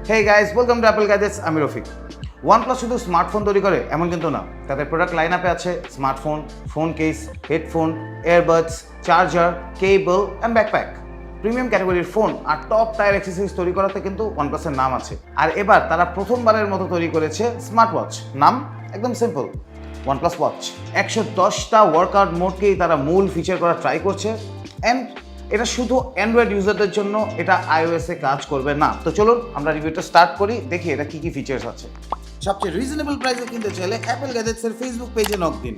Hey guys, welcome to Apple Gadgets. আমি Rafiq. OnePlus শুধু smartphone তৈরি করে এমন কিন্তু না। তাদের প্রোডাক্ট লাইন আপে আছে smartphone, phone case, headphone, earbuds, charger, cable and backpack. Premium ক্যাটাগরির ফোন আর টপ টায়ার অ্যাক্সেসরিজ তৈরি করাতে কিন্তু OnePlus-এর নাম আছে। আর এবার তারা প্রথমবারের মতো তৈরি করেছে স্মার্ট ওয়াচ। নাম একদম সিম্পল, OnePlus Watch। 110টা ওয়ার্কআউট মোডকেই তারা মূল ফিচার করা ট্রাই করছে অ্যান্ড এটা শুধু অ্যান্ড্রয়েড ইউজারদের জন্য, এটা iOS-এ কাজ করবে না। তো চলুন আমরা রিভিউটা স্টার্ট করি, দেখি এটা কি কি ফিচার্স আছে। সবচেয়ে রিজনেবল প্রাইসে কিনতে চাইলে অ্যাপল গ্যাজেটসের ফেসবুক পেজে নক দিন।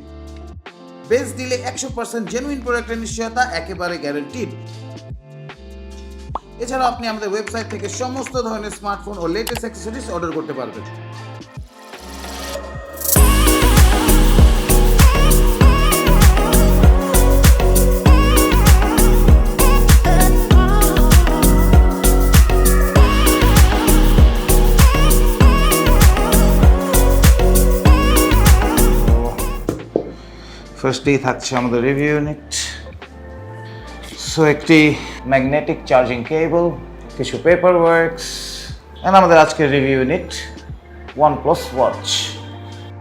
বেস্ট ডিলে 100% জেনুইন প্রোডাক্টের নিশ্চয়তা একেবারে গ্যারান্টিড। এছাড়াও আপনি আমাদের ওয়েবসাইট থেকে সমস্ত ধরনের স্মার্টফোন ও লেটেস্ট অ্যাক্সেসরিজ অর্ডার করতে পারবেন। ফার্স্টেই থাকছে আমাদের রিভিউ ইউনিট। সো একটি ম্যাগনেটিক চার্জিং কেবল, কিছু পেপার ওয়ার্কস অ্যান্ড আমাদের আজকের রিভিউ ইউনিট OnePlus Watch।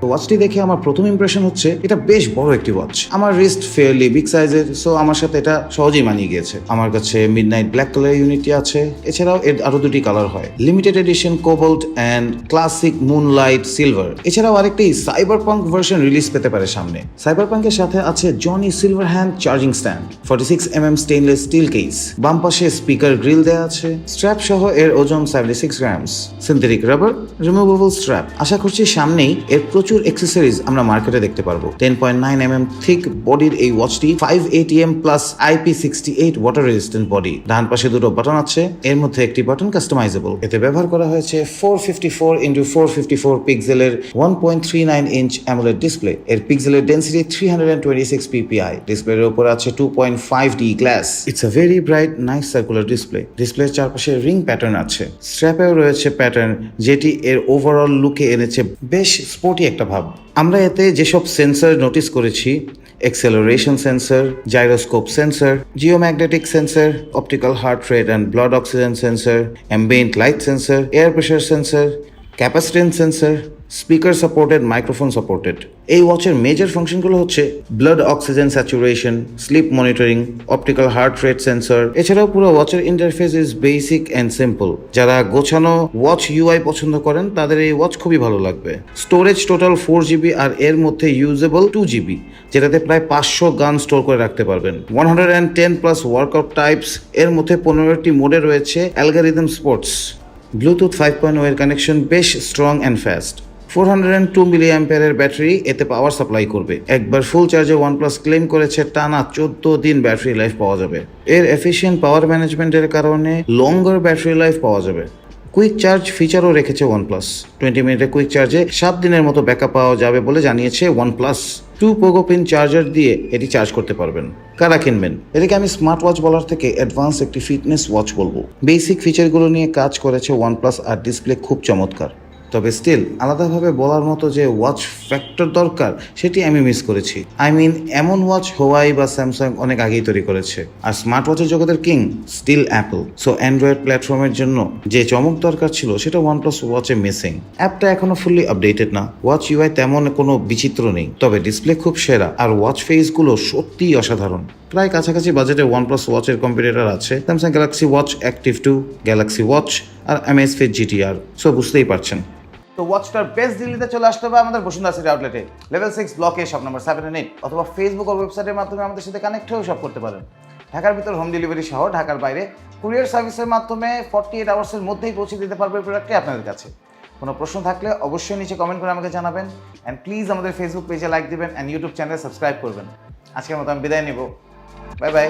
ওয়াচটি দেখে আমার প্রথম ইমপ্রেশন হচ্ছে এটা বেশ বড় একটি ওয়াচ। আমার রিস্ট ফেয়ারলি বিগ সাইজের, সো আমার সাথে এটা সহজেই মানিয়ে গিয়েছে। আমার কাছে মিডনাইট ব্ল্যাক কালার ইউনিটটি আছে, এছাড়াও এর আরো দুটি কালার হয়, limited edition cobalt and classic moonlight silver. এছাড়াও আরেকটি সাইবারপাঙ্ক ভার্সন রিলিজ পেতে পারে সামনে। সাইবারপাঙ্কের সাথে আছে Johnny silver hand charging stand, 46mm stainless steel case, বাম পাশে স্পিকার গ্রিল দেওয়া আছে, স্ট্র্যাপ সহ এর ওজন 76 grams, synthetic rubber, removable strap. আশা করছি সামনেই এর প্রচুর অ্যাক্সেসরিজ আমরা মার্কেটে দেখতে পারবো। 10.9mm থিক বডির এই ওয়াচটি 5 ATM plus IP68 water resistant body. ডান পাশে দুটো বাটন আছে, এর মধ্যে একটি বাটন কাস্টমাইজেবল। এতে ব্যবহার করা হয়েছে 454x454 পিক্সেলের 1.39 ইঞ্চ অ্যামোলেড ডিসপ্লে। এর পিক্সেলের ডেন্সিটি 326 ppi। ডিসপ্লের উপর আছে 2.5D glass. It's a very bright nice circular display. ডিসপ্লের চারপাশে রিং প্যাটার্ন আছে, স্ট্র্যাপেও রয়েছে প্যাটার্ন, যেটি এর ওভারঅল লুকে এনেছে বেশ স্পোর্টি একটা ভাব। আমরা এতে যেসব সেন্সর নোটিস করেছি, acceleration sensor, gyroscope sensor, geomagnetic sensor, optical heart rate and blood oxygen sensor, ambient light sensor, air pressure sensor, capacitance sensor, speaker supported, microphone supported. এই ওয়াচের মেজর ফাংশনগুলো হচ্ছে blood oxygen saturation, sleep monitoring, optical heart rate sensor. এছাড়াও পুরো ওয়াচের interface is basic and simple. যারা গোছানো watch UI পছন্দ করেন তাদের এই ওয়াচ খুবই ভালো লাগবে। স্টোরেজ টোটাল 4GB আর এর মধ্যে ইউজেবল 2GB, যেটাতে প্রায় 500 গান স্টোর করে রাখতে পারবেন। 110 প্লাস ওয়ার্কআউট টাইপস, এর মধ্যে 15টি মোডে রয়েছে অ্যালগরিদম স্পোর্টস। ব্লুটুথ 5.0 এর কানেকশন বেশ স্ট্রং অ্যান্ড ফাস্ট। 402 mAh এর ব্যাটারি এতে পাওয়ার সাপ্লাই করবে। একবার ফুল চার্জে OnePlus ক্লেম করেছে টানা 14 দিন ব্যাটারি লাইফ পাওয়া যাবে। এর এফিশিয়েন্ট পাওয়ার ম্যানেজমেন্টের কারণে লঙ্গার ব্যাটারি লাইফ পাওয়া যাবে। কুইক চার্জ ফিচারও রেখেছে OnePlus। 20 মিনিটের কুইক চার্জে 7 দিনের মতো ব্যাকআপ পাওয়া যাবে বলে জানিয়েছে OnePlus। 2 পোগো পিন চার্জার দিয়ে এটি চার্জ করতে পারবেন। কারা কিনবেন? এটাকে আমি স্মার্ট ওয়াচ বলার থেকে অ্যাডভান্স একটি ফিটনেস ওয়াচ বলবো। বেসিক ফিচারগুলো নিয়ে কাজ করেছে OnePlus আর ডিসপ্লে খুব চমৎকার। তবে স্টিল আলাদাভাবে বলার মতো যে ওয়াচ ফ্যাক্টর দরকার সেটি আমি মিস করেছি। এমন ওয়াচ হোয়াই বা স্যামসাং অনেক আগেই তৈরি করেছে, আর স্মার্ট ওয়াচের জগতের king still Apple. So Android প্ল্যাটফর্মের জন্য যে চমক দরকার ছিল সেটা OnePlus ওয়াচে মিসিং। অ্যাপটা এখনো ফুললি আপডেটেড না, ওয়াচ UI তেমন কোনো বিচিত্র নেই, তবে ডিসপ্লে খুব সেরা আর ওয়াচ ফেসগুলো সত্যিই অসাধারণ। প্রায় কাছাকাছি বাজেটে OnePlus ওয়াচের কম্পিটিটর আছে Samsung Galaxy Watch Active 2, Galaxy Watch আর Amazfit GTR। সো বুঝতেই পারছেন। তো ওয়াচটার বেস্ট ডিলিতে চলে আসতে হবে আমাদের বসুন্ধরা সিটি আউটলেটে, লেভেল 6 ব্লকে, শপ নাম্বার 7 and 8, অথবা ফেসবুক আর ওয়েবসাইটের মাধ্যমে আমাদের সাথে কানেক্ট হয়েও শপ করতে পারেন। ঢাকার ভিতর হোম ডেলিভারি সহ ঢাকার বাইরে কুরিয়ার সার্ভিসের মাধ্যমে 48 আওয়ার্সের মধ্যেই পৌঁছে দিতে পারবে প্রোডাক্টটি আপনাদের কাছে। কোনো প্রশ্ন থাকলে অবশ্যই নিচে কমেন্ট করে আমাকে জানাবেন অ্যান্ড প্লিজ আমাদের ফেসবুক পেজে লাইক দিবেন অ্যান্ড ইউটিউব চ্যানেলে সাবস্ক্রাইব করবেন। আজকের মতো আমি বিদায় নিব, বাই বাই।